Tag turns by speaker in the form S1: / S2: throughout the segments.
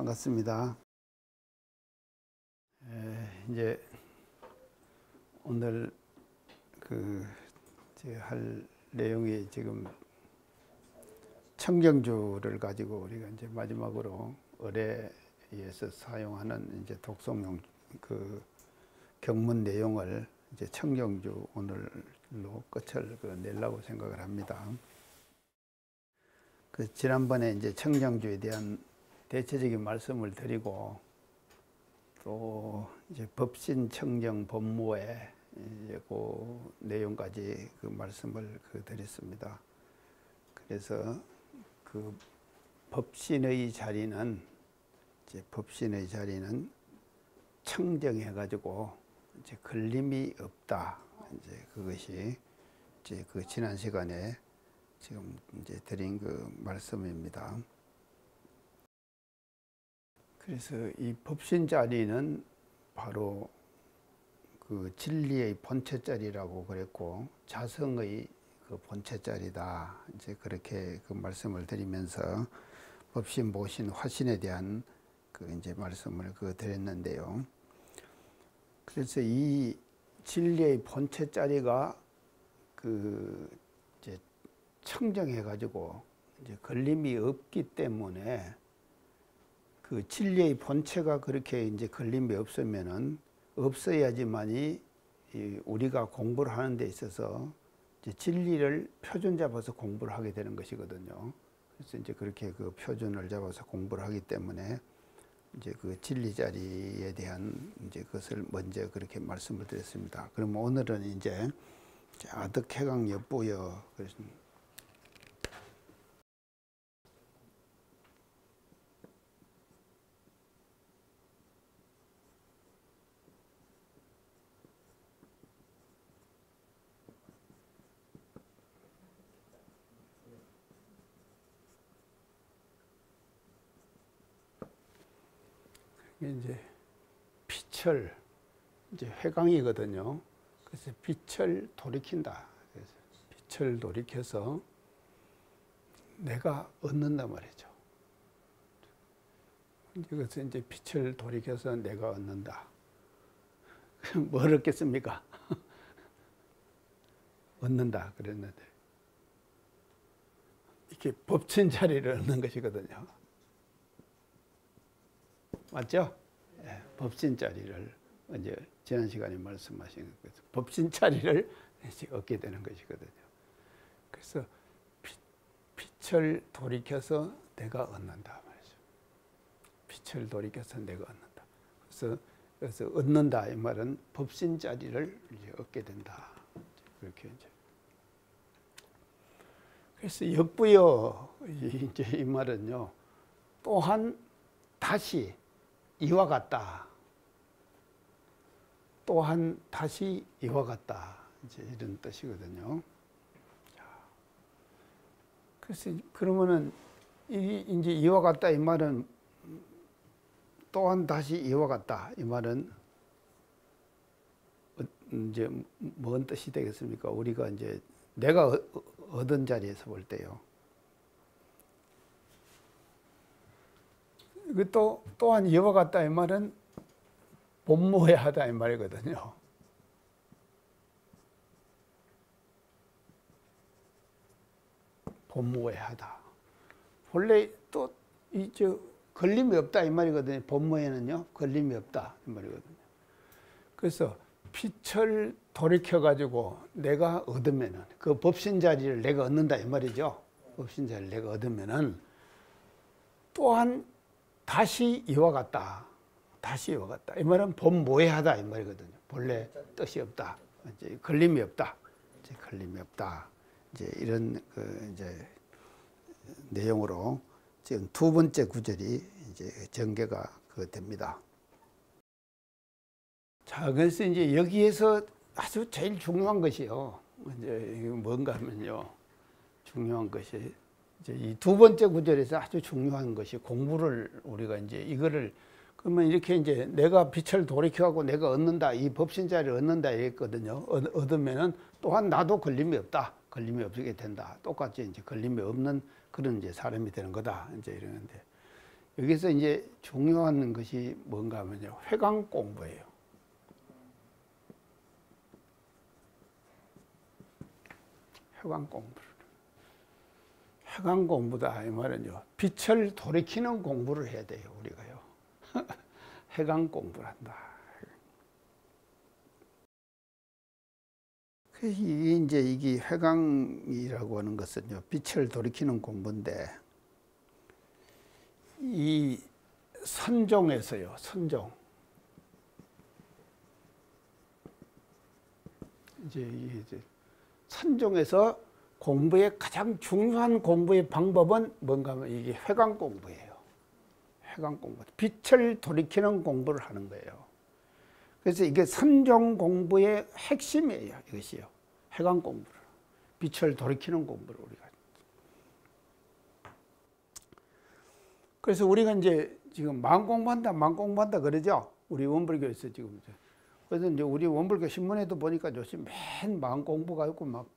S1: 반갑습니다. 이제 오늘 할 내용이 지금 청정주를 가지고 우리가 이제 마지막으로 의뢰에서 사용하는 이제 독송용 경문 내용을 이제 청정주 오늘로 끝을 내려고 생각을 합니다. 지난번에 이제 청정주에 대한 대체적인 말씀을 드리고 또 이제 법신 청정 법무에 이제 그 내용까지 말씀을 드렸습니다. 그래서 법신의 자리는 청정해 가지고 이제 걸림이 없다. 이제 그것이 이제 지난 시간에 지금 이제 드린 말씀입니다. 그래서 이 법신 자리는 바로 진리의 본체 자리라고 그랬고 자성의 본체 자리다. 이제 그렇게 말씀을 드리면서 법신, 모신, 화신에 대한 이제 말씀을 드렸는데요. 그래서 이 진리의 본체 자리가 이제 청정해 가지고 이제 걸림이 없기 때문에 진리의 본체가 그렇게 이제 걸림이 없으면은 없어야지만이 우리가 공부를 하는 데 있어서 이제 진리를 표준 잡아서 공부를 하게 되는 것이거든요. 그래서 이제 그렇게 표준을 잡아서 공부를 하기 때문에 이제 진리 자리에 대한 이제 그것을 먼저 그렇게 말씀을 드렸습니다. 그럼 오늘은 이제 아득해강 엿보여. 그래서 이제 빛을 이제 회강이거든요. 그래서 빛을 돌이킨다. 그래서 빛을 돌이켜서 내가 얻는단 말이죠. 그래서 이제 빛을 돌이켜서 내가 얻는다. 뭘 얻겠습니까? 얻는다 그랬는데 이렇게 법신 자리를 얻는 것이거든요. 맞죠? 예, 법신 자리를 이제 지난 시간에 말씀하신 것에서 법신 자리를 얻게 되는 것이거든요. 그래서 빛을 돌이켜서 내가 얻는다 말이죠. 빛을 돌이켜서 내가 얻는다. 그래서 얻는다 이 말은 법신 자리를 이제 얻게 된다. 그렇게 이제. 그래서 역부여 이제 이 말은요. 또한 다시 이와 같다. 또한 다시 이와 같다. 이제 이런 뜻이거든요. 그래서 그러면은 이제 이와 같다 이 말은 또한 다시 이와 같다 이 말은 이제 뭔 뜻이 되겠습니까? 우리가 이제 내가 얻은 자리에서 볼 때요. 또한 이와 같다 이 말은 본무해하다 이 말이거든요. 본무해하다. 본래 또 걸림이 없다 이 말이거든요. 본무에는요 걸림이 없다 이 말이거든요. 그래서 빛을 돌이켜 가지고 내가 얻으면은 그 법신 자리를 내가 얻는다 이 말이죠. 법신 자리를 내가 얻으면은 또한 다시 이와 같다. 다시 이와 같다. 이 말은 본모해하다 이 말이거든요. 본래 뜻이 없다. 이제 걸림이 없다. 이제 걸림이 없다. 이제 이런 이제 내용으로 지금 두 번째 구절이 이제 전개가 됩니다. 자, 그래서 이제 여기에서 아주 제일 중요한 것이요. 이제 이게 뭔가 하면요. 중요한 것이 이제 이 두 번째 구절에서 아주 중요한 것이 공부를 우리가 이제 이거를 그러면 이렇게 이제 내가 빛을 돌이켜가고 내가 얻는다 이 법신 자리를 얻는다 이랬거든요. 얻으면은 또한 나도 걸림이 없다. 걸림이 없게 된다. 똑같이 이제 걸림이 없는 그런 이제 사람이 되는 거다. 이제 이러는데 여기서 이제 중요한 것이 뭔가 하면요. 회관 공부예요. 회관 공부. 회관 공부다 이 말은요. 빛을 돌이키는 공부를 해야 돼요. 우리가요. 회관 공부를 한다. 이게 회광이라고 하는 것은요, 빛을 돌이키는 공부인데, 이 선종에서요, 이제 선종에서 공부의 가장 중요한 공부의 방법은 뭔가 하면 이게 회광 공부예요. 회광 공부. 빛을 돌이키는 공부를 하는 거예요. 그래서 이게 선종 공부의 핵심이에요. 이것이요. 회광 공부를. 빛을 돌이키는 공부를 우리가. 그래서 우리가 이제 지금 마음 공부한다 그러죠. 우리 원불교에서 지금. 그래서 이제 우리 원불교 신문에도 보니까 요즘 맨 마음 공부가 있고 막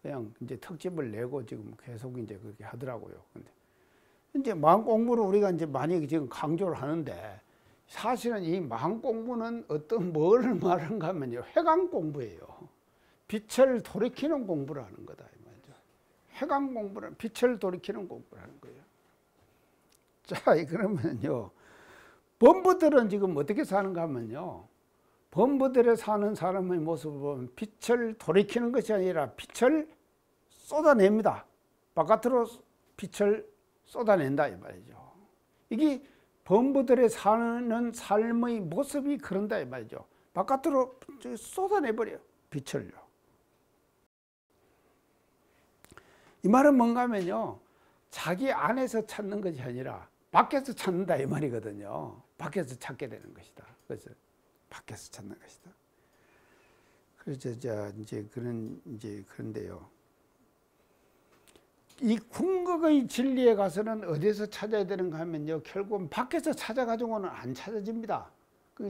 S1: 그냥 이제 특집을 내고 지금 계속 이제 그렇게 하더라고요. 근데 이제 마음 공부를 우리가 이제 많이 지금 강조를 하는데 사실은 이 마음 공부는 어떤 뭘 말하는가 하면요. 회광 공부예요. 빛을 돌이키는 공부를 하는 거다. 이 말이죠. 회광 공부는 빛을 돌이키는 공부를 하는 거예요. 자, 그러면요. 범부들은 지금 어떻게 사는가 하면요. 범부들에 사는 사람의 모습을 보면 빛을 돌이키는 것이 아니라 빛을 쏟아냅니다. 바깥으로 빛을 쏟아낸다. 이 말이죠. 이게 범부들의 사는 삶의 모습이 그런다 이 말이죠. 바깥으로 쏟아내버려요. 빛을요. 이 말은 뭔가 하면요. 자기 안에서 찾는 것이 아니라 밖에서 찾는다 이 말이거든요. 밖에서 찾게 되는 것이다. 그래서 밖에서 찾는 것이다. 그래서 이제 그런데요. 이 궁극의 진리에 가서는 어디서 찾아야 되는가 하면요. 결국은 밖에서 찾아가지고는 안 찾아집니다.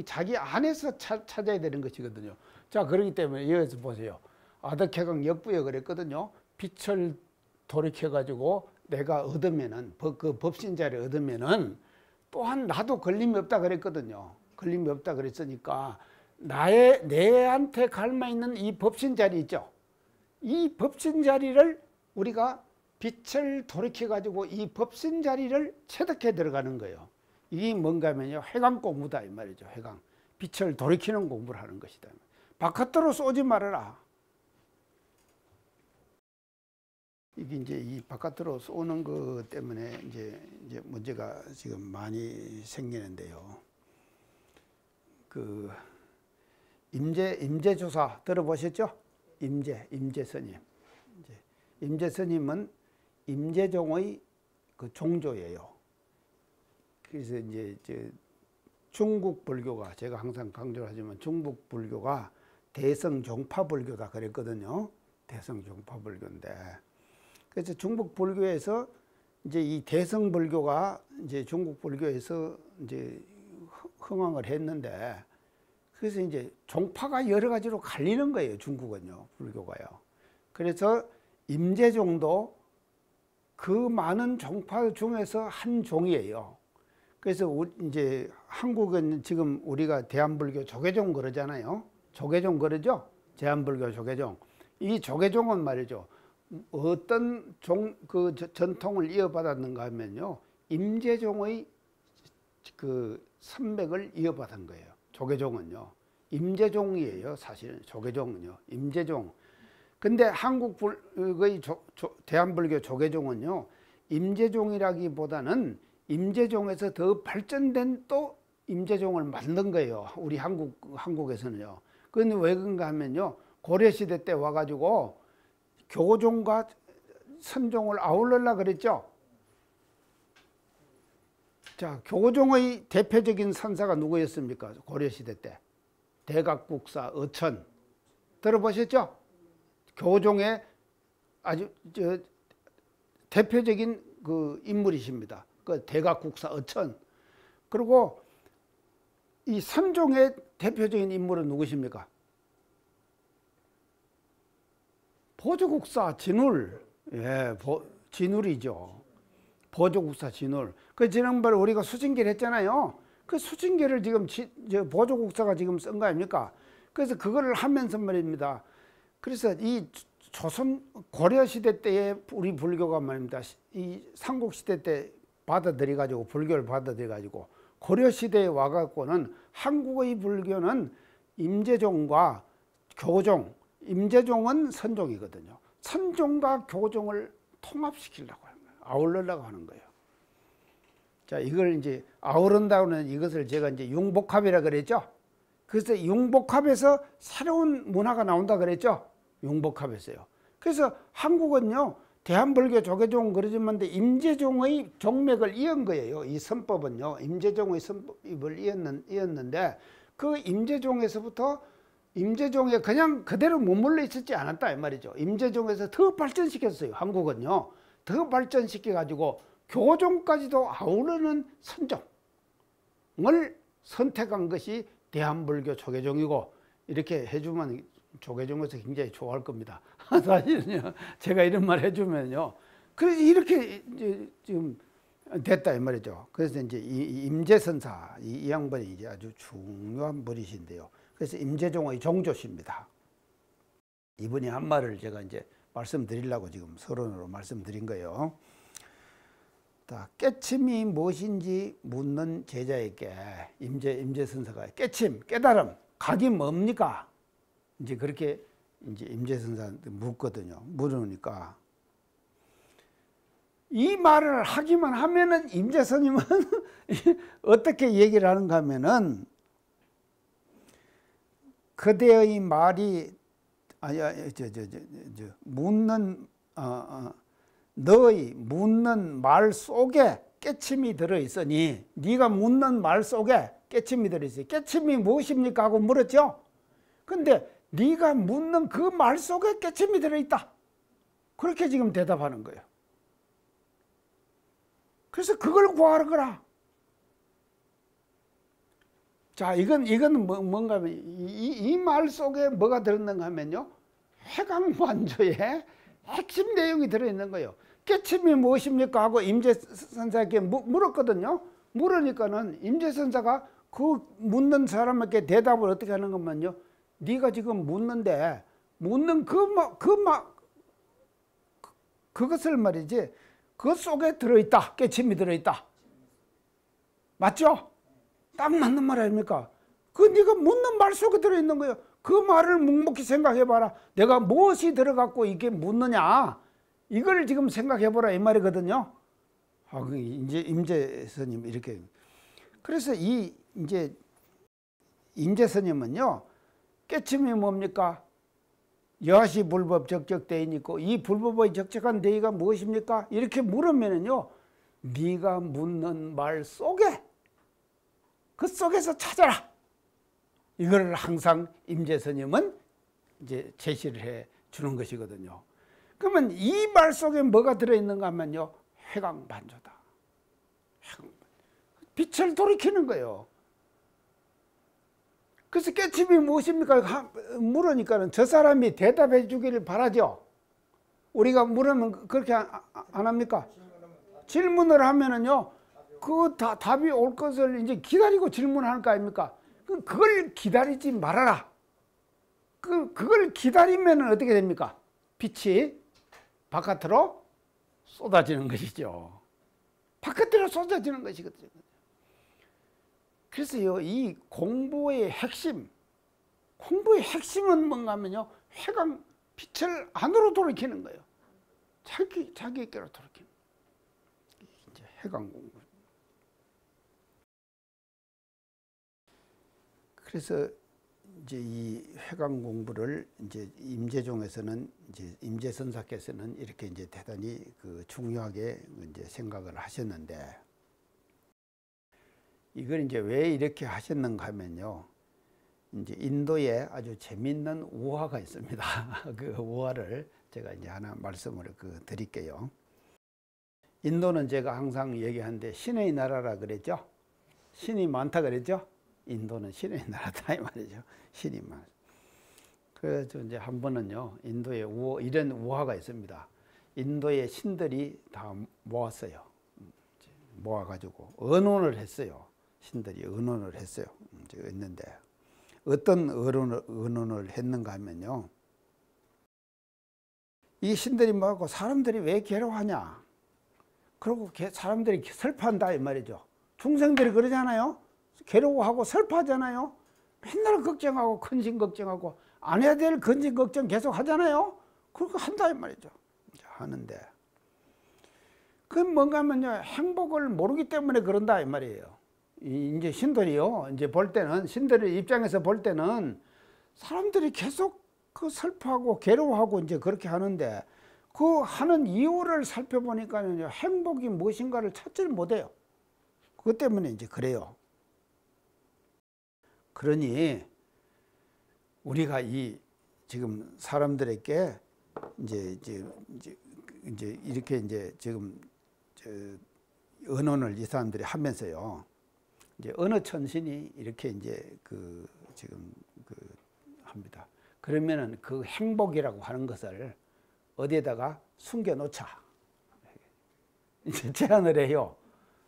S1: 자기 안에서 찾아야 되는 것이거든요. 자, 그렇기 때문에 여기서 보세요. 아덕해강 역부에 그랬거든요. 빛을 돌이켜가지고 내가 얻으면은, 그 법신자를 얻으면은 또한 나도 걸림이 없다 그랬거든요. 걸림이 없다 그랬으니까 내한테 갈마 있는 이 법신자리 있죠. 이 법신자리를 우리가 빛을 돌이켜가지고 이 법신자리를 체득해 들어가는 거예요. 이게 뭔가 하면요. 회광 공부다 이 말이죠. 회광. 빛을 돌이키는 공부를 하는 것이다. 바깥으로 쏘지 말아라. 이게 이제 이 바깥으로 쏘는 것 때문에 이제 문제가 지금 많이 생기는데요. 그 임재조사 들어보셨죠? 임재 스님. 임재 스님은 임재종의 그 종조예요. 그래서 이제 중국 불교가 제가 항상 강조를 하지만 중국 불교가 대성종파 불교다 그랬거든요. 대성종파 불교인데 그래서 중국 불교에서 이제 이 대성 불교가 이제 중국 불교에서 이제 흥황을 했는데 그래서 이제 종파가 여러 가지로 갈리는 거예요. 중국은요. 불교가요. 그래서 임재종도 그 많은 종파 중에서 한 종이에요. 그래서 이제 한국은 지금 우리가 대한불교 조계종 그러잖아요. 조계종 그러죠. 대한불교 조계종. 이 조계종은 말이죠. 어떤 그 전통을 이어받았는가 하면요. 임재종의 그 선맥을 이어받은 거예요. 조계종은요. 임재종이에요. 사실은 조계종은요. 임재종. 근데 한국의 대한불교 조계종은요. 임재종이라기보다는 임재종에서 더 발전된 또 임재종을 만든 거예요. 우리 한국에서는요. 그런데 왜 그런가 하면요. 고려시대 때 와가지고 교종과 선종을 아울러려고 그랬죠. 자, 교종의 대표적인 선사가 누구였습니까? 고려시대 때. 대각국사 어천. 들어보셨죠? 교종의 아주 대표적인 그 인물이십니다. 그 대각국사 어천. 그리고 이 선종의 대표적인 인물은 누구십니까? 보조국사 진울. 예, 진울이죠. 보조국사 진울. 그 지난번에 우리가 수징계를 했잖아요. 그 수징계를 지금 보조국사가 지금 쓴 거 아닙니까? 그래서 그거를 하면서 말입니다. 그래서 이 조선 고려 시대 때의 우리 불교가 말입니다. 이 삼국 시대 때 받아들여 가지고 불교를 받아들여 가지고 고려 시대에 와 갖고는 한국의 불교는 임재종과 교종, 임재종은 선종이거든요. 선종과 교종을 통합시키려고 하는 거예요. 아울러려고 하는 거예요. 자, 이걸 이제 아우른다고는 이것을 제가 이제 융복합이라 그랬죠. 그래서 융복합에서 새로운 문화가 나온다 그랬죠. 융복합에서요. 그래서 한국은요, 대한불교 조계종 그러지만 임재종의 종맥을 이은 거예요. 이 선법은요, 임재종의 선법을 이었는데 그 임재종에서부터 임재종에 그냥 그대로 머물러 있었지 않았다 이 말이죠. 임재종에서 더 발전시켰어요. 한국은요, 더 발전시켜 가지고 교종까지도 아우르는 선종을 선택한 것이 대한불교 조계종이고, 이렇게 해주면 조계종에서 굉장히 좋아할 겁니다. 사실은요, 제가 이런 말 해주면요, 그래서 이렇게 이제 지금 됐다 이 말이죠. 그래서 이제 이 임재선사 이 양반이 이제 아주 중요한 분이신데요. 그래서 임재종의 종조십니다. 이분이 한 말을 제가 이제 말씀드리려고 지금 서론으로 말씀드린 거예요. 깨침이 무엇인지 묻는 제자에게 임재선사가 깨침, 깨달음, 각이 뭡니까? 이제 그렇게 이제 임재선사한테 묻거든요. 물으니까 이 말을 하기만 하면은 임재스님은 어떻게 얘기를 하는가 하면은 그대의 말이 묻는 너의 묻는 말 속에 깨침이 들어있으니 네가 묻는 말 속에 깨침이 들어있어요. 깨침이 무엇입니까? 하고 물었죠. 근데 네가 묻는 그 말 속에 깨침이 들어있다. 그렇게 지금 대답하는 거예요. 그래서 그걸 구하라 거라. 자, 이건 뭔가 하면 이 말 속에 뭐가 들었는가 하면요, 회광반조의 핵심 내용이 들어있는 거예요. 깨침이 무엇입니까? 하고 임재선사에게 물었거든요. 물으니까는 임재선사가 그 묻는 사람에게 대답을 어떻게 하는 것만요, 네가 지금 묻는데 묻는 그것을 말이지, 그 속에 들어있다. 깨침이 들어있다. 맞죠? 딱 맞는 말 아닙니까? 그 네가 묻는 말 속에 들어있는 거예요. 그 말을 묵묵히 생각해봐라. 내가 무엇이 들어갔고 이게 묻느냐, 이걸 지금 생각해보라 이 말이거든요. 이제 임재스님 이렇게. 그래서 이제 임재스님은요, 깨침이 뭡니까? 여하시 불법 적적 대인 있고 이 불법의 적적한 대의가 무엇입니까? 이렇게 물으면은요, 네가 묻는 말 속에, 그 속에서 찾아라. 이걸 항상 임재스님은 이제 제시를 해 주는 것이거든요. 그러면 이 말 속에 뭐가 들어있는가 하면요, 회광반조다. 빛을 돌이키는 거예요. 그래서 깨침이 무엇입니까? 물으니까는 저 사람이 대답해 주기를 바라죠. 우리가 물으면 그렇게 안 합니까? 질문을 하면은요, 그 답이 올 것을 이제 기다리고 질문하는 거 아닙니까? 그걸 기다리지 말아라. 그걸 기다리면 어떻게 됩니까? 빛이 바깥으로 쏟아지는 것이죠. 바깥으로 쏟아지는 것이거든요. 그래서요, 이 공부의 핵심은 뭔가 하면요, 빛을 안으로 돌이키는 거예요. 자기에게로 돌이키는 거예요. 이제 해강 공부. 그래서 이제 이 회광 공부를 이제 임재종에서는 이제 임재선사께서는 이렇게 이제 대단히 중요하게 이제 생각을 하셨는데, 이걸 이제 왜 이렇게 하셨는가 하면요, 이제 인도에 아주 재밌는 우화가 있습니다. 그 우화를 제가 이제 하나 말씀을 드릴게요. 인도는 제가 항상 얘기하는데 신의 나라라 그랬죠. 신이 많다 그랬죠. 인도는 신의 나라다 이 말이죠. 신이 많아. 그래서 이제 한 번은요, 인도에 이런 우화가 있습니다. 인도의 신들이 다 모았어요. 모아가지고 언론을 했어요. 신들이 언론을 했어요. 했는데 어떤 언론을 했는가 하면요. 이 신들이 뭐하고 사람들이 왜 괴로워하냐. 그리고 사람들이 슬퍼한다 이 말이죠. 중생들이 그러잖아요. 괴로워하고 슬퍼하잖아요. 맨날 걱정하고 근심 걱정하고 안 해야 될 근심 걱정 계속 하잖아요. 그거 한다 이 말이죠. 하는데 그건 뭔가 하면요. 행복을 모르기 때문에 그런다 이 말이에요. 이제 신들이요. 이제 볼 때는 신들의 입장에서 볼 때는 사람들이 계속 그 슬퍼하고 괴로워하고 이제 그렇게 하는데 그 하는 이유를 살펴보니까요. 행복이 무엇인가를 찾지를 못해요. 그것 때문에 이제 그래요. 그러니 우리가 이 지금 사람들에게 이제 이렇게 이제 지금 언론을 이 사람들이 하면서요. 이제 어느 천신이 이렇게 이제 지금 합니다. 그러면은 그 행복이라고 하는 것을 어디에다가 숨겨 놓자. 이제 제안을 해요.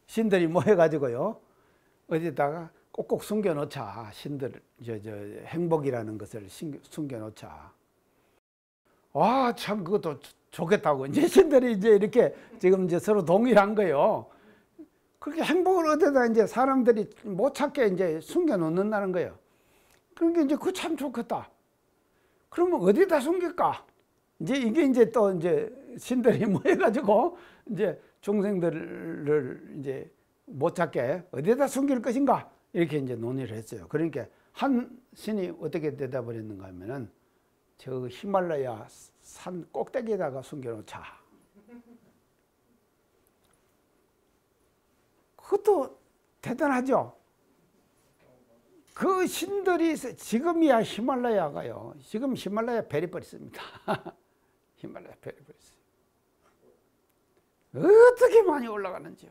S1: 신들이 모여가지고요. 어디에다가 꼭꼭 숨겨 놓자. 신들, 행복이라는 것을 숨겨 놓자. 와, 참, 그것도 좋겠다고. 이제 신들이 이제 이렇게 지금 이제 서로 동의한 거예요. 그렇게 행복을 어디다 이제 사람들이 못 찾게 이제 숨겨 놓는다는 거예요. 그러니까 이제 그거 참 좋겠다. 그러면 어디다 숨길까? 이제 이게 이제 또 이제 신들이 모여가지고 이제 중생들을 이제 못 찾게 어디다 숨길 것인가? 이렇게 이제 논의를 했어요. 그러니까 한 신이 어떻게 대답을 했는가 하면은 저 히말라야 산 꼭대기에다가 숨겨놓자. 그것도 대단하죠. 그 신들이 지금이야 히말라야가요. 지금 히말라야 베리버렸습니다. 히말라야 베리버렸어요. 어떻게 많이 올라가는지요.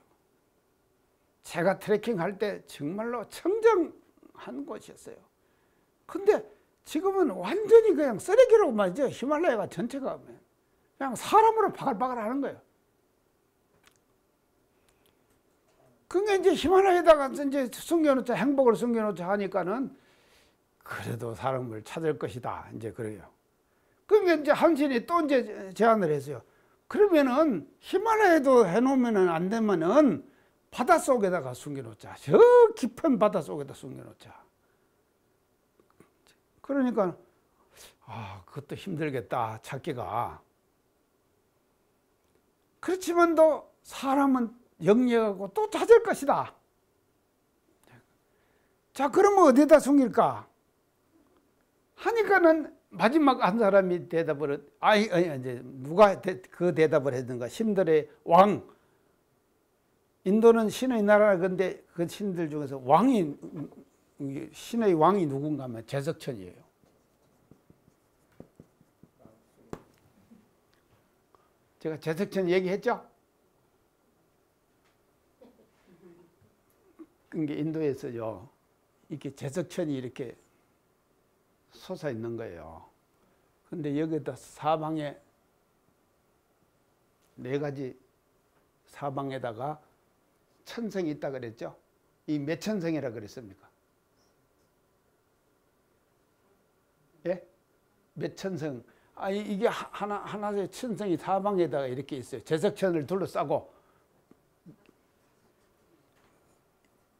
S1: 제가 트레킹할 때 정말로 청정한 곳이었어요. 근데 지금은 완전히 그냥 쓰레기로 말이죠. 히말라야가 전체가 그냥 사람으로 바글바글 하는 거예요. 그게 이제 히말라야에다가 이제 숨겨놓자, 행복을 숨겨놓자 하니까는 그래도 사람을 찾을 것이다. 이제 그래요. 그러니까 이제 한신이 또 이제 제안을 했어요. 그러면은 히말라야도 해놓으면은 안 되면은 바닷속에다가 숨겨놓자. 저 깊은 바닷속에다 숨겨놓자. 그러니까 그것도 힘들겠다 찾기가. 그렇지만도 사람은 영리하고 또 찾을 것이다. 자, 그러면 어디다 숨길까? 하니까는 마지막 한 사람이 대답을 이제 누가 그 대답을 했는가? 신들의 왕. 인도는 신의 나라. 근데 그 신들 중에서 신의 왕이 누군가 하면 제석천이에요. 제가 제석천 얘기했죠? 그게 인도에서요. 이렇게 제석천이 이렇게 솟아 있는 거예요. 근데 여기다 사방에 4가지 사방에다가 천성이 있다 그랬죠? 이 몇 천성이라 그랬습니까? 예? 몇 천성? 이게 하나의 천성이 사방에다가 이렇게 있어요. 제석천을 둘러싸고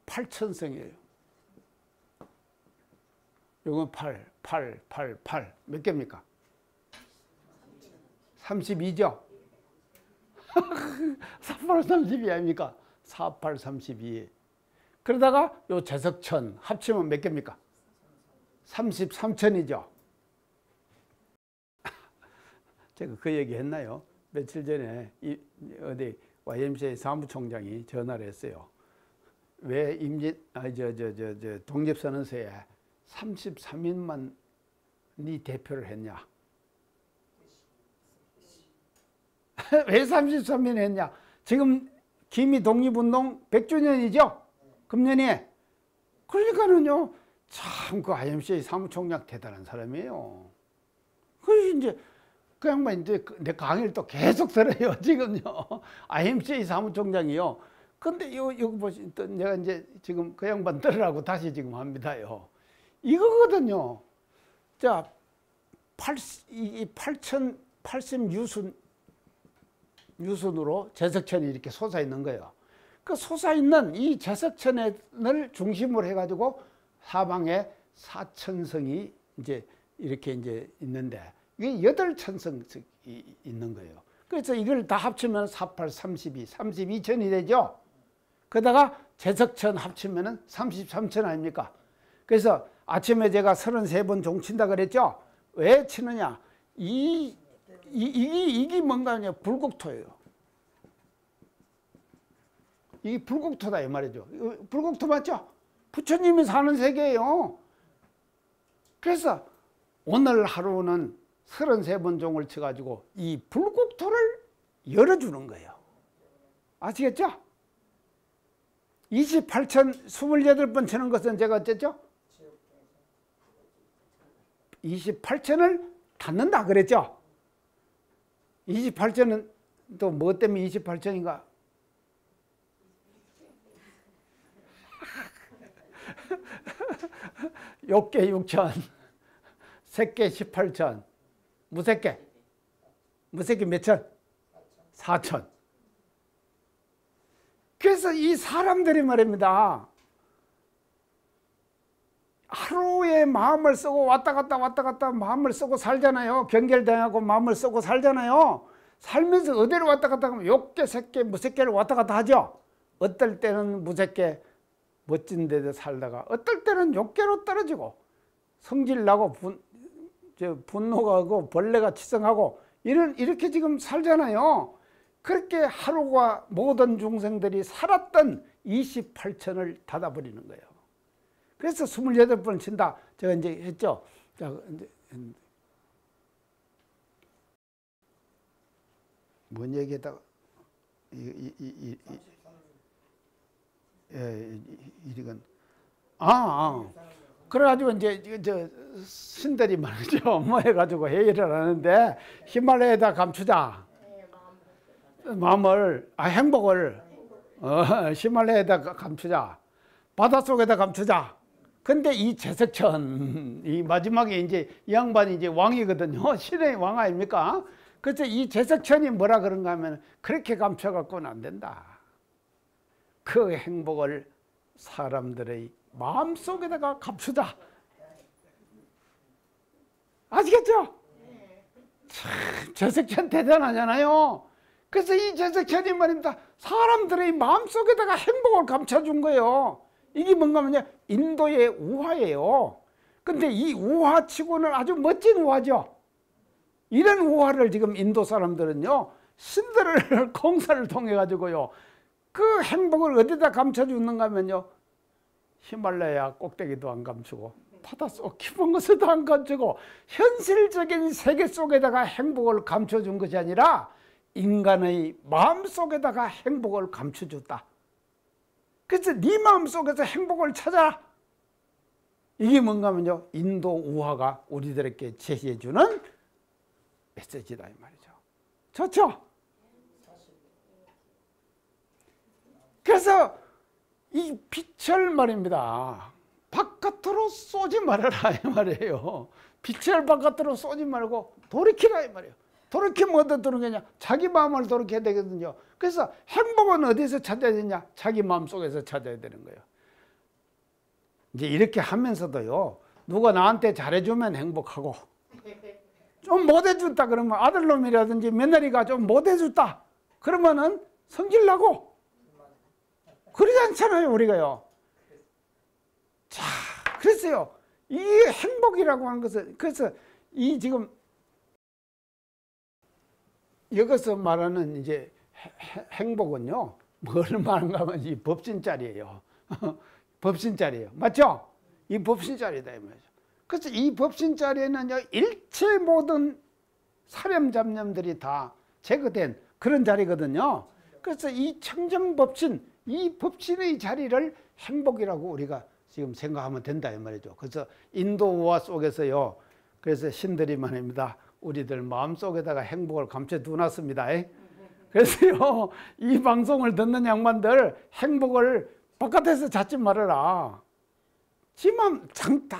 S1: 8천성이에요. 이건 8 몇 개입니까? 32죠? 48, 32 아닙니까? 48, 32. 그러다가 요 제석천 합치면 몇 개입니까? 33천이죠. 제가 그 얘기 했나요? 며칠 전에 어디 YMCA 사무총장이 전화를 했어요. 왜 독립선언서에 33인만 네 대표를 했냐? 왜 33인 했냐? 지금 기미 독립운동 100주년이죠? 금년에. 그러니까는요, 참 그 IMCA 사무총장 대단한 사람이에요. 그래서 이제 그 양반 이제 내 강의를 또 계속 들어요, 지금요. IMCA 사무총장이요. 근데 이거 보시, 또 내가 이제 지금 그 양반 들으라고 다시 지금 합니다요. 이거거든요. 자, 80 유순으로 제석천이 이렇게 솟아 있는 거예요. 그 솟아 있는 이 제석천을 중심으로 해가지고 사방에 사천성이 이제 이렇게 이제 있는데 이게 8천성이 있는 거예요. 그래서 이걸 다 합치면 48, 32, 32천이 되죠. 그러다가 제석천 합치면은 33천 아닙니까? 그래서 아침에 제가 33번 종 친다 그랬죠? 왜 치느냐? 이게 뭔가 하냐? 불국토예요. 이게 불국토다 이 말이죠. 불국토 맞죠? 부처님이 사는 세계예요. 그래서 오늘 하루는 33번 종을 쳐가지고 이 불국토를 열어주는 거예요. 아시겠죠? 28천 28번 치는 것은 제가 어쨌죠? 28천을 닫는다 그랬죠? 28천은 또 뭐 때문에 28천인가? 욕계 6천, 색계 18천, 무색계 몇 천? 4천. 그래서 이 사람들이 말입니다. 하루에 마음을 쓰고 왔다 갔다 마음을 쓰고 살잖아요. 경결당하고 마음을 쓰고 살잖아요. 살면서 어디로 왔다 갔다 하면 욕계, 색계, 무색계를 왔다 갔다 하죠. 어떨 때는 무색계 멋진 데서 살다가 어떨 때는 욕계로 떨어지고 성질나고 분노가 하고 벌레가 치성하고 이렇게 지금 살잖아요. 그렇게 하루가 모든 중생들이 살았던 28천을 닫아버리는 거예요. 그래서 28번 친다. 제가 이제 했죠. 자, 이제 뭔 얘기에다가 이건 그래가지고 이제 저 신들이 말이죠. 뭐 해가지고 회의를 하는데 히말라야에다 감추자. 마음을 행복을 히말라야에다 감추자. 바닷속에다 감추자. 근데 이 제석천 이 마지막에 이제 이 양반이 이제 왕이거든요. 신의 왕 아닙니까? 그래서 이 제석천이 뭐라 그런가 하면 그렇게 감춰갖고는 안 된다. 그 행복을 사람들의 마음속에다가 감추자. 아시겠죠? 참 제석천 대단하잖아요. 그래서 이 제석천이 말입니다. 사람들의 마음속에다가 행복을 감춰준 거예요. 이게 뭔가 하면요, 인도의 우화예요. 근데 이 우화치고는 아주 멋진 우화죠. 이런 우화를 지금 인도 사람들은요, 신들을 공사를 통해 가지고요, 그 행복을 어디다 감춰주는가 하면요, 히말라야 꼭대기도 안 감추고 바닷속 깊은 곳에도 안 감추고 현실적인 세계 속에다가 행복을 감춰준 것이 아니라 인간의 마음속에다가 행복을 감춰줬다. 그래서 네 마음속에서 행복을 찾아. 이게 뭔가 하면요, 인도 우화가 우리들에게 제시해주는 메시지다 이 말이죠. 좋죠? 그래서 이 빛을 말입니다. 바깥으로 쏘지 말아라 이 말이에요. 빛을 바깥으로 쏘지 말고 돌이키라 이 말이에요. 돌이키면 어디서 돌이키냐? 자기 마음을 돌이켜야 되거든요. 그래서 행복은 어디서 찾아야 되냐? 자기 마음속에서 찾아야 되는 거예요. 이제 이렇게 하면서도요, 누가 나한테 잘해주면 행복하고, 좀 못해줬다 그러면 아들놈이라든지 며느리가 좀 못해줬다 그러면은 성질나고, 그러지 않잖아요 우리가요. 자, 그랬어요. 이 행복이라고 하는 것은, 그래서 이 지금 여기서 말하는 이제 행복은요, 뭘 말하는가 하면 이 법신짜리예요. 법신짜리예요. 맞죠? 이 법신짜리다 이 말이죠. 그래서 이 법신짜리에는요, 일체 모든 사념 잡념들이 다 제거된 그런 자리거든요. 그래서 이 청정법신, 이 법신의 자리를 행복이라고 우리가 지금 생각하면 된다 이 말이죠. 그래서 인도 우화 속에서요, 그래서 신들이 말입니다, 우리들 마음속에다가 행복을 감춰 두놨습니다. 그래서요, 이 방송을 듣는 양반들 행복을 바깥에서 찾지 말아라.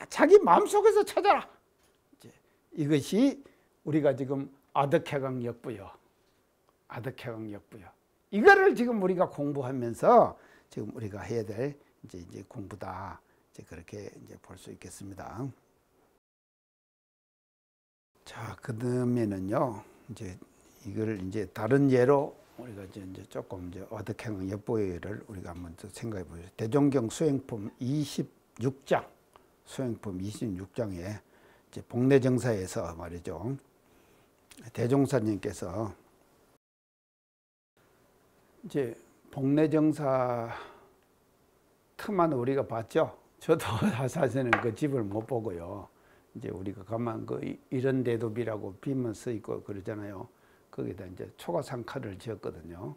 S1: 자기 마음속에서 찾아라. 이것이 우리가 지금 아득해강 역부요. 아득해강 역부요. 이거를 지금 우리가 공부하면서 지금 우리가 해야 될 이제 공부다. 이제 그렇게 이제 볼 수 있겠습니다. 자, 그다음에는요, 이제 이걸 이제 다른 예로 우리가 이제 조금 이제 아득해강 역부를 우리가 한번 생각해 보죠. 대종경 수행품 26장, 수행품 26장에 이제 복례정사에서 말이죠. 대종사님께서 이제 복례정사 틈만 우리가 봤죠. 저도 사실은 그 집을 못 보고요. 이제 우리가 가만 그 이런 대도비라고 비만 써 있고 그러잖아요. 거기다 이제 초가상 칼을 지었거든요.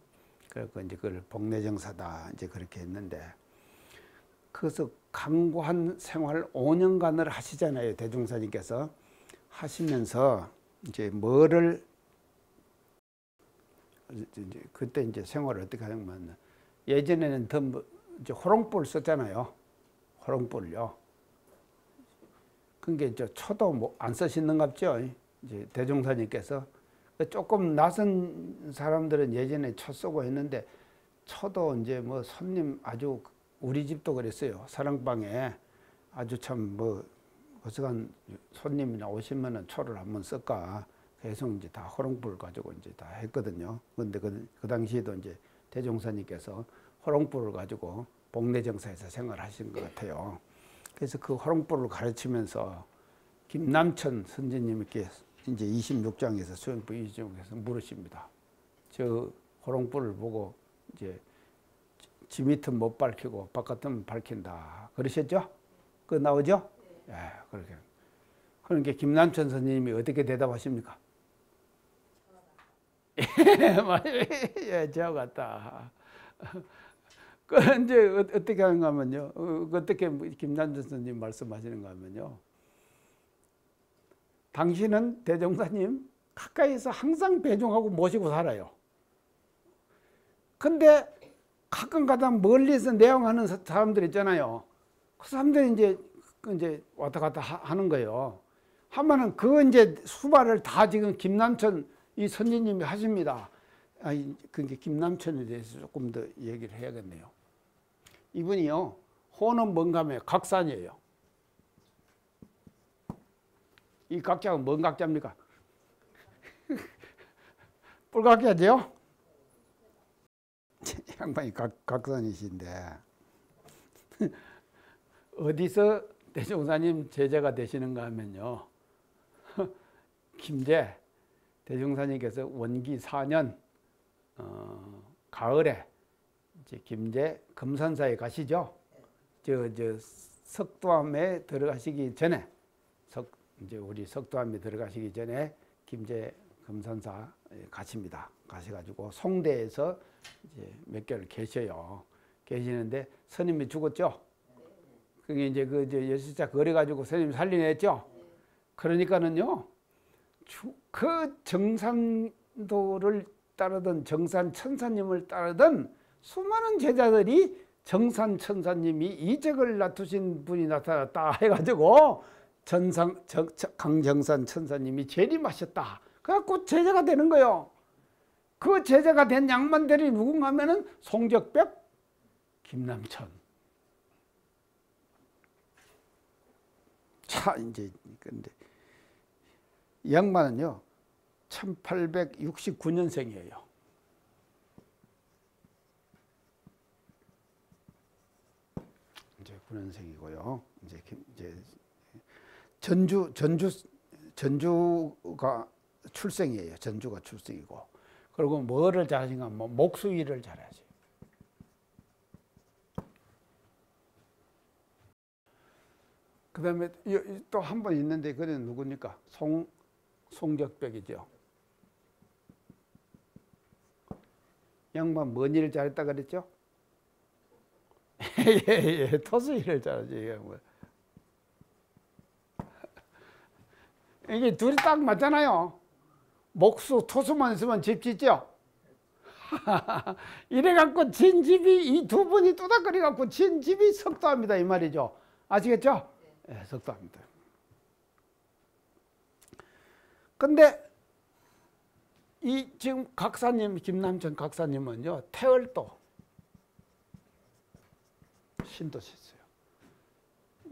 S1: 그래서 이제 그걸 복례정사다 이제 그렇게 했는데, 그래서 강구한 생활 5년간을 하시잖아요. 대종사님께서 하시면서 이제 뭐를 이제 그때 이제 생활을 어떻게 하냐면, 예전에는 더 이제 호롱불 썼잖아요. 호롱불요. 그게 이제 초도 뭐 안 쓰시는갑죠. 이제 대종사님께서 조금 낯선 사람들은 예전에 초 쓰고 했는데, 초도 이제 뭐 손님 아주 우리 집도 그랬어요. 사랑방에 아주 참 뭐 어서간 손님이나 오시면은 초를 한번 쓸까 계속 이제 다 호롱불 가지고 이제 다 했거든요. 근데 그 당시에도 이제 대종사님께서 호롱불을 가지고 복례정사에서 생활하신 것 같아요. 그래서 그 호롱불을 가르치면서 김남천 선지님께 이제 26장에서 수행부 26장에서 물으십니다. 저 호롱불을 보고 이제 지 밑은 못 밝히고 바깥은 밝힌다. 그러셨죠? 그거 나오죠? 예, 그렇게. 그러니까 김남천 선생님이 어떻게 대답하십니까? 예, 저 같다. 그 이제 어떻게 하는가 하면요. 어떻게 김남천 선생님 말씀하시는가 하면요. 당신은 대종사님 가까이서 항상 배종하고 모시고 살아요. 근데 가끔 가다 멀리서 내용하는 사람들 있잖아요. 그 사람들이 이제 왔다 갔다 하는 거예요. 하면은 그 이제 수발을 다 지금 김남천 이 선지님이 하십니다. 그러니까 김남천에 대해서 조금 더 얘기를 해야겠네요. 이분이요, 호는 뭔가면 각산이에요. 이 각자가 뭔 각자입니까? 뿔각자죠? 양반이 각산이신데 어디서 대종사님 제자가 되시는가 하면요, 김제 대종사님께서 원기 4년 가을에 이제 김제 금산사에 가시죠. 저 석도암에 들어가시기 전에 이제 우리 석도암에 들어가시기 전에 김제 금산사 가십니다. 가셔가지고 송대에서 이제 몇 개월 계셔요. 계시는데 스님이 죽었죠. 그게 이제 그 여시자 거래가지고 스님 살려냈죠. 그러니까는요, 그 정산도를 따르던 정산 천사님을 따르던 수많은 제자들이 정산 천사님이 이적을 나투신 분이 나타났다 해가지고 강정산 천사님이 재림하셨다. 그래갖고 제자가 되는 거예요. 그 제자가 된 양반들이 누군가 하면은 송적벽, 김남천. 자, 이제 근데 이 양반은요 1869년생이에요. 이제 9년생이고요. 이제 전주가 출생이에요. 전주가 출생이고. 그리고 뭐를 잘하신가 하면 목수일을 잘하세요. 그 다음에 또 한 번 있는데 그는 누굽니까? 송적벽이죠. 양반 뭔 일을 잘했다 그랬죠? 예, 토수일을 잘하지. 이게 둘이 딱 맞잖아요. 목수, 토수만 있으면 집 짓죠? 이래갖고 진 집이 이 두 분이 또닥거려갖고 진 집이 석도합니다 이 말이죠. 아시겠죠? 네, 석도합니다. 근데 이 지금 각사님, 김남천 각사님은요 태월도 신도셨어요.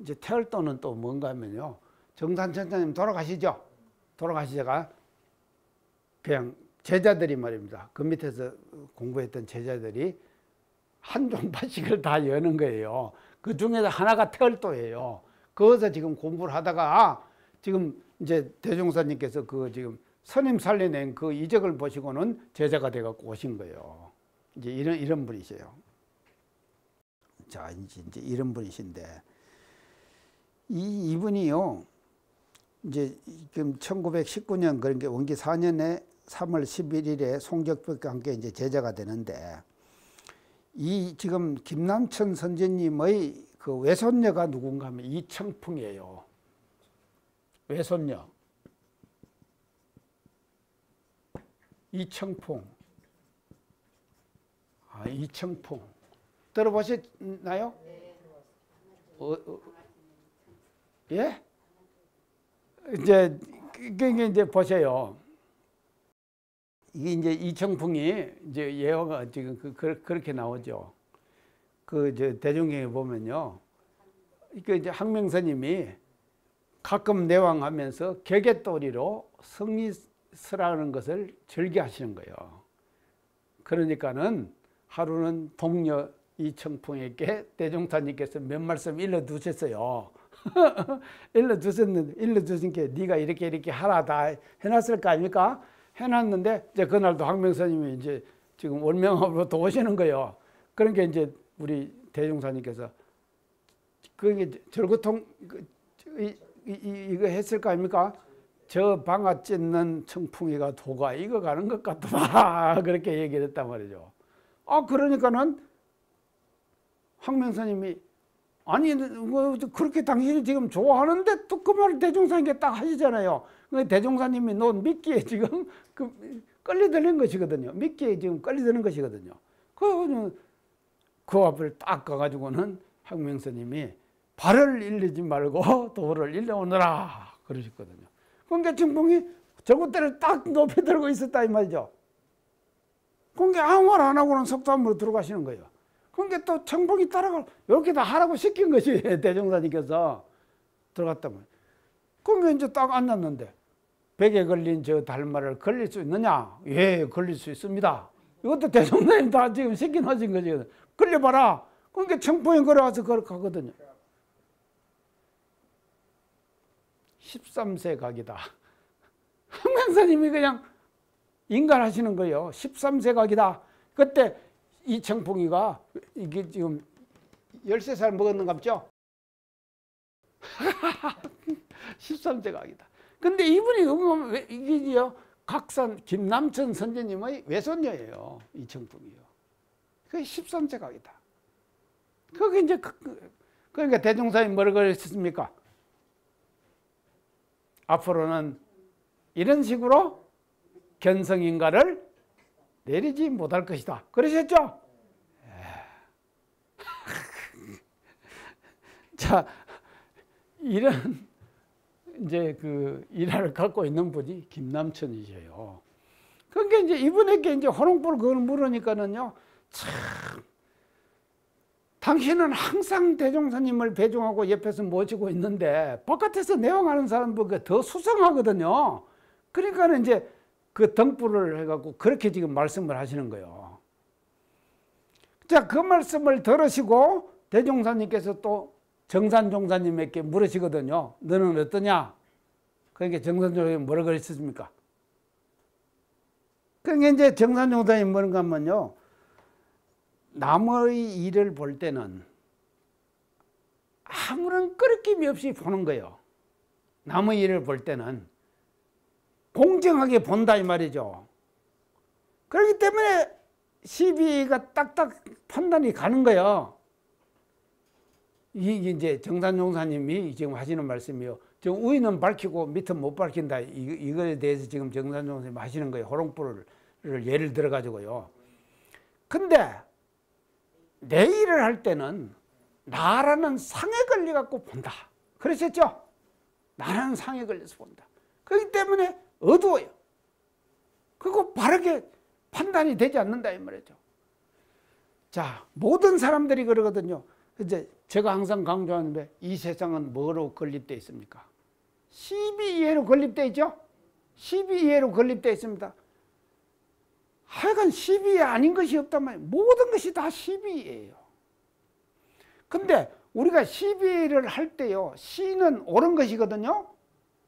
S1: 이제 태월도는 또 뭔가 하면요, 정산천자님 돌아가시죠. 돌아가시다가 그냥 제자들이 말입니다. 그 밑에서 공부했던 제자들이 한 종파씩을 다 여는 거예요. 그 중에서 하나가 태월도예요. 거기서 지금 공부를 하다가 지금 이제 대종사님께서 그 지금 스님 살려낸 그 이적을 보시고는 제자가 돼갖고 오신 거예요. 이제 이런 분이세요. 자, 이제 이런 분이신데, 이분이요, 이제 지금 1919년 그런 게 원기 4년에 3월 11일에 송적벽과 함께 이제 제자가 되는데, 이 지금 김남천 선생님의 그 외손녀가 누군가 하면 이청풍이에요. 외손녀. 이청풍. 아, 이청풍. 들어보셨나요? 네, 예? 이제 보세요. 이게 이제 이청풍이 이제 예화가 지금 그렇게 나오죠. 대중경에 보면요. 이게 이제 항명스님이 가끔 내왕하면서 개개도리로 성리스라는 것을 즐겨하시는 거예요. 그러니까는 하루는 동료 이청풍에게 대종사님께서 몇 말씀 일러두셨어요. 일러두셨는데 네가 이렇게 하라 다 해놨을 거 아닙니까? 해놨는데 이제 그날도 항명스님이 이제 지금 원명업으로 또 오시는 거예요. 그러니까 이제 우리 대종사님께서 그게 절구통 이거 했을 거 아닙니까? 저 방아 찢는 청풍이가 도가 익어가는 것 같더라. 그렇게 얘기를 했단 말이죠. 아, 그러니까는 황명사님이 아니 뭐 그렇게 당신이 지금 좋아하는데 또 그 말을 대종사님께 딱 하시잖아요. 대종사님이 너 미끼에 지금 끌리드는 것이거든요. 미끼에 지금 끌리드는 것이거든요. 그 앞을 딱 가가지고는 황명사님이 발을 일리지 말고 도를 일러오너라 그러셨거든요. 그러니까 청풍이 저것들을 딱 높이 들고 있었다 이 말이죠. 그러니까 아무 말 안 하고는 석도암으로 들어가시는 거예요. 그러니까 또 청풍이 따라가 이렇게 다 하라고 시킨 것이 대종사님께서 들어갔다 말이에요. 그러니까 이제 딱 앉았는데 벽에 걸린 저 달마를 걸릴 수 있느냐? 예, 걸릴 수 있습니다. 이것도 대종사님 다 지금 시킨 하신 거지. 걸려봐라. 그러니까 청풍이 걸어와서 걸어가거든요. 13세 각이다. 항명사님이 그냥 인간하시는 거예요. 13세 각이다. 그때 이 청풍이가 이게 지금 13살 먹었는 가 보죠? 13세 각이다. 근데 이분이 이게요, 각산 김남천 선생님의 외손녀예요. 이 청풍이요. 그게 13세 각이다. 그게 이제 그러니까 대종사님 뭐라고 그랬습니까? 앞으로는 이런 식으로 견성인가를 내리지 못할 것이다. 그러셨죠? 자, 이런 이제 그 일화를 갖고 있는 분이 김남천이세요. 그러니까 이제 이분에게 이제 호롱불 그걸 물으니까는요, 참, 당신은 항상 대종사님을 배종하고 옆에서 모시고 있는데 바깥에서 내왕하는 사람보다 더 수상하거든요. 그러니까 이제 그 등불을 해갖고 그렇게 지금 말씀을 하시는 거예요. 자, 그 말씀을 들으시고 대종사님께서 또 정산종사님에게 물으시거든요. 너는 어떠냐? 그러니까 정산종사님이 뭐라고 그랬습니까? 그러니까 이제 정산종사님이 뭐라고 하면요, 남의 일을 볼 때는 아무런 끄러낌이 없이 보는 거예요. 남의 일을 볼 때는 공정하게 본다 이 말이죠. 그렇기 때문에 시비가 딱딱 판단이 가는 거예요. 이게 이제 정산종사님이 지금 하시는 말씀이요. 지금 위는 밝히고 밑은 못 밝힌다. 이거에 대해서 지금 정산종사님이 하시는 거예요. 호롱불을 예를 들어 가지고요. 근데 내 일을 할 때는 나라는 상에 걸려 갖고 본다. 그러셨죠? 나라는 상에 걸려서 본다. 그렇기 때문에 어두워요. 그리고 바르게 판단이 되지 않는다 이 말이죠. 자, 모든 사람들이 그러거든요. 이제 제가 항상 강조하는데 이 세상은 뭐로 건립되어 있습니까? 시비이해로 건립되어 있죠? 시비이해로 건립되어 있습니다. 하여간 시비이해 아닌 것이 없단 말이에요. 모든 것이 다 시비이해예요. 근데 우리가 시비를 할 때요, 시는 옳은 것이거든요.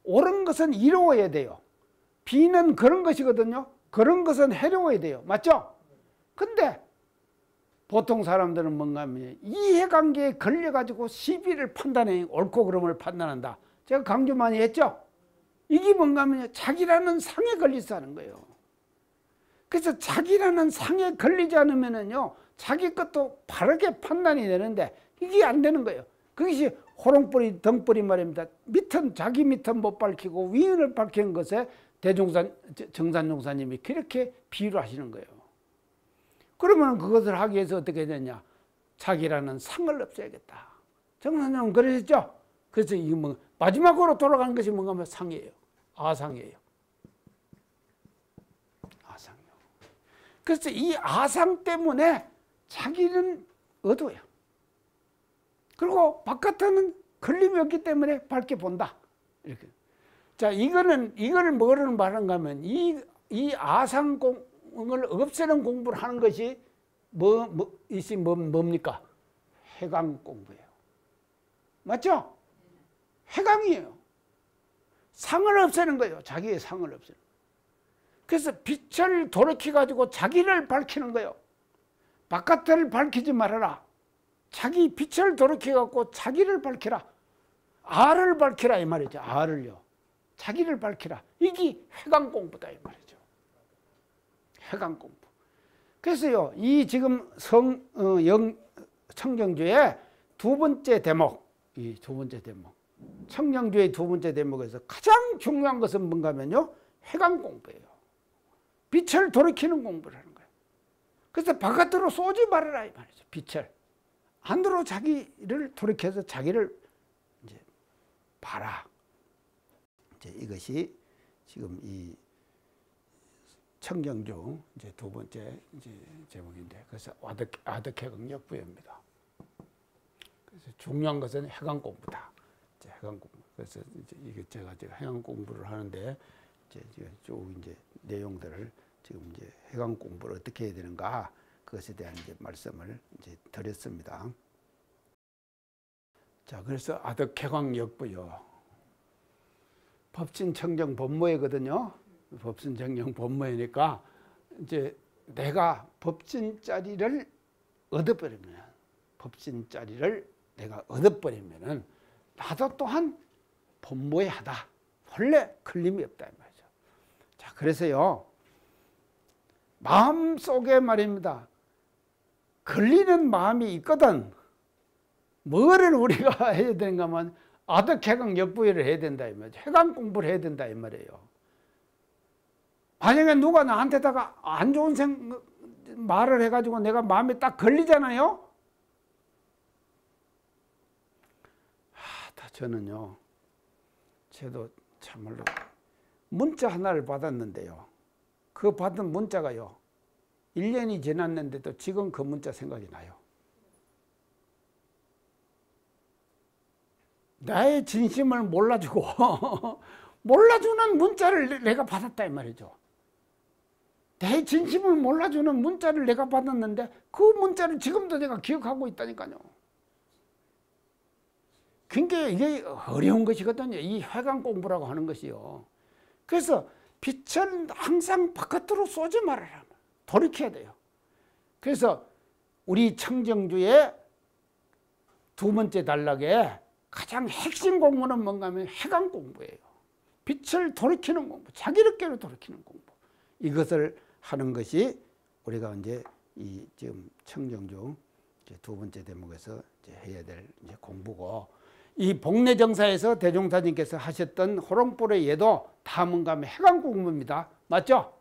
S1: 옳은 것은 이로워야 돼요. 비는 그런 것이거든요. 그런 것은 해로워야 돼요. 맞죠? 근데 보통 사람들은 뭔가 하면 이해관계에 걸려가지고 시비를 판단해, 옳고 그름을 판단한다. 제가 강조 많이 했죠? 이게 뭔가 하면 자기라는 상에 걸려서 하는 거예요. 그래서 자기라는 상에 걸리지 않으면은요, 자기 것도 바르게 판단이 되는데 이게 안 되는 거예요. 그것이 호롱불이 등불이 말입니다. 밑은 자기 밑은 못 밝히고 위를 밝히는 것에 정산용사님이 그렇게 비유를 하시는 거예요. 그러면 그것을 하기 위해서 어떻게 되냐? 자기라는 상을 없애야겠다. 정산용은 그러셨죠? 그래서 이 뭐 마지막으로 돌아가는 것이 뭔가 하면 상이에요. 아상이에요. 아상이요. 그래서 이 아상 때문에 자기는 어두워요. 그리고 바깥에는 걸림이 없기 때문에 밝게 본다. 이렇게. 자, 이거를 뭐를 말하는가 하면 이 아상공을 없애는 공부를 하는 것이 뭡니까? 해강 공부예요. 맞죠? 해강이에요. 상을 없애는 거예요. 자기의 상을 없애는 거예요. 그래서 빛을 돌이켜가지고 자기를 밝히는 거예요. 바깥을 밝히지 말아라. 자기 빛을 돌이켜갖고 자기를 밝히라. 아를 밝히라 이 말이죠. 아를요. 자기를 밝히라. 이게 해강 공부다 이 말이죠. 해강 공부. 그래서요, 이 지금 청정주의 두 번째 대목, 이 두 번째 대목, 청정주의 두 번째 대목에서 가장 중요한 것은 뭔가 하면요, 해강 공부예요. 빛을 돌이키는 공부를 하는 거예요. 그래서 바깥으로 쏘지 말아라 이 말이죠. 빛을 안으로 자기를 돌이켜서 자기를 이제 봐라. 이제 이것이 지금 이 청정주 이제 두 번째 이제 제목인데, 그래서 아득해강 역부여입니다. 그래서 중요한 것은 해강 공부다. 이제 해강 공부. 그래서 이제 이게 제가 해강 공부를 하는데 이제 쭉 이제 내용들을 지금 이제 해강 공부를 어떻게 해야 되는가, 그것에 대한 이제 말씀을 이제 드렸습니다. 자, 그래서 아득해강 역부여. 법신청정 법모회거든요. 법신청정 법모회니까 이제 내가 법신자리를 얻어버리면은 나도 또한 법모회하다. 원래 걸림이 없다 이 말이죠. 자, 그래서요, 마음 속에 말입니다, 걸리는 마음이 있거든. 뭐를 우리가 해야 되는가 하면 아득해강 역부회를 해야 된다 이 말이죠. 해강 공부를 해야 된다 이 말이에요. 만약에 누가 나한테다가 안 좋은 말을 해가지고 내가 마음에 딱 걸리잖아요. 저는요, 저도 참말로 문자 하나를 받았는데요, 그 받은 문자가요 1년이 지났는데도 지금 그 문자 생각이 나요. 나의 진심을 몰라주고 몰라주는 문자를 내가 받았다 이 말이죠. 내 진심을 몰라주는 문자를 내가 받았는데 그 문자를 지금도 내가 기억하고 있다니까요. 굉장히 이게 어려운 것이거든요. 이 해강 공부라고 하는 것이요. 그래서 빛을 항상 바깥으로 쏘지 말아라. 돌이켜야 돼요. 그래서 우리 청정주의 두 번째 단락에 가장 핵심 공부는 뭔가 하면 해강 공부예요. 빛을 돌이키는 공부, 자기를께로 돌이키는 공부. 이것을 하는 것이 우리가 이제 이 지금 청정주 이제 두 번째 대목에서 이제 해야 될 이제 공부고, 이 복례정사에서 대종사님께서 하셨던 호롱불의 예도 다 뭔가 하면 해강 공부입니다. 맞죠?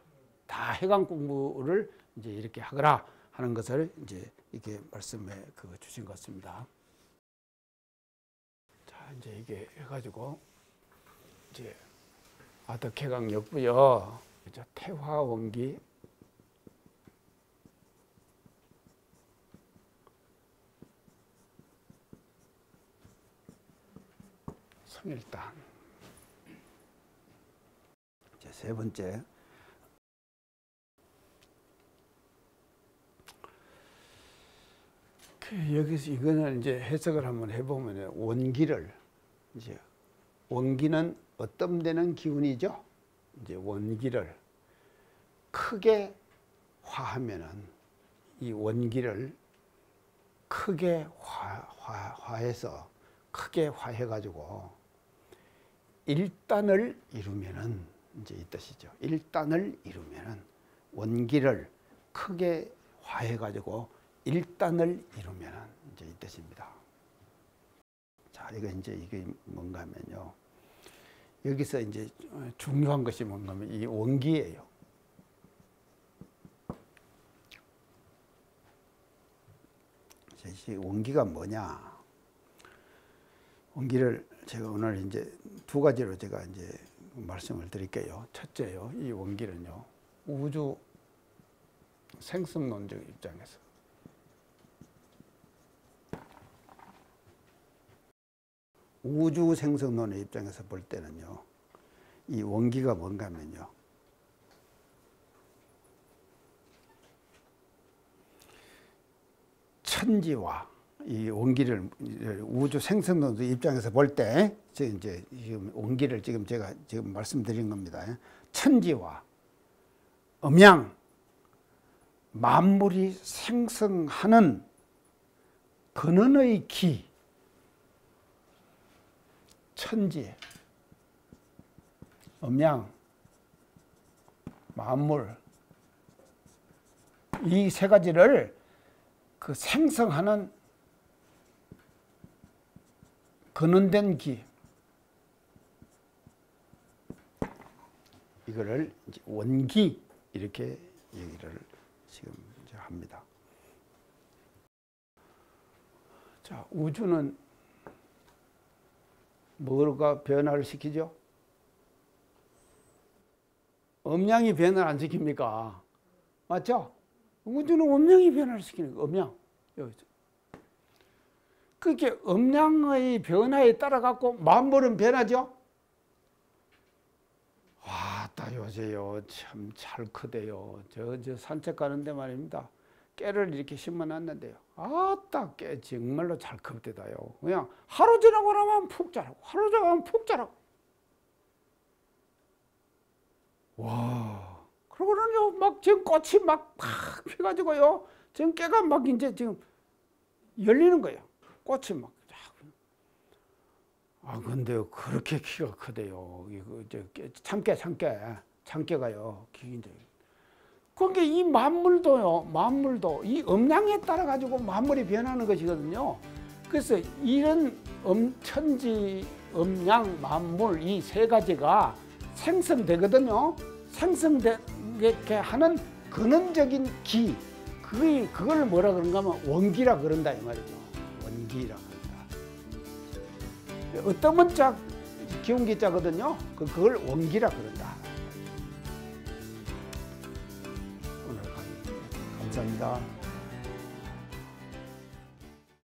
S1: 다 해강 공부를 이제 이렇게 하거라. 하는 것을 이제 이렇게 말씀해 주신 것 같습니다. 자, 이제 이게 해가지고 이제 아덕해강역부요. 태화원기 성일단. 이제 세 번째. 여기서 이거는 이제 해석을 한번 해보면 원기를 이제 원기는 어떤 데는 기운이죠. 이제 원기를 크게 화하면은 이 원기를 크게 화해서 크게 화해가지고 일단을 이루면은 이제 이 뜻이죠. 일단을 이루면은 원기를 크게 화해가지고 일단을 이루면은 이제 이 뜻입니다. 자, 이게 뭔가 하면요. 여기서 이제 중요한 것이 뭔가 하면 이 원기예요. 이 원기가 뭐냐? 원기를 제가 오늘 이제 두 가지로 제가 이제 말씀을 드릴게요. 첫째요. 이 원기는요. 우주 생성론적 입장에서 우주 생성론의 입장에서 볼 때는요, 이 원기가 뭔가 하면요, 천지와 이 원기를 우주 생성론의 입장에서 볼 때, 이제 지금 원기를 지금 제가 지금 말씀드린 겁니다. 천지와 음양, 만물이 생성하는 근원의 기, 천지, 음양, 만물, 이 세 가지를 그 생성하는 근원된 기, 이거를 이제 원기 이렇게 얘기를 지금 이제 합니다. 자, 우주는 뭐가 변화를 시키죠? 음양이 변화를 안 시킵니까? 맞죠? 우주는 음양이 변화를 시키는 거예요. 음양. 여기서. 그렇게 음양의 변화에 따라 갖고 만물은 변하죠? 와, 따 요새요. 참 잘 크대요. 저 산책 가는데 말입니다. 깨를 이렇게 심어놨는데요. 아따, 깨 정말로 잘 큽대다요. 그냥 하루 지나고 나면 푹 자라고, 하루 지나면 푹 자라고. 와, 그러고는요, 막 지금 꽃이 막 펴가지고요, 지금 깨가 막 이제 지금 열리는 거예요. 꽃이 막. 아, 근데 그렇게 키가 크대요. 이거 이제 참깨가요, 이제. 그러니까 이 만물도 이 음양에 따라 가지고 만물이 변하는 것이거든요. 그래서 이런 천지, 음양, 만물 이 세 가지가 생성되거든요. 생성되게 하는 근원적인 기, 그걸 뭐라 그런가 하면 원기라 그런다 이 말이죠. 원기라 그런다. 어떤 문자 기운기자거든요. 그걸 원기라 그런다. 오늘 감사합니다.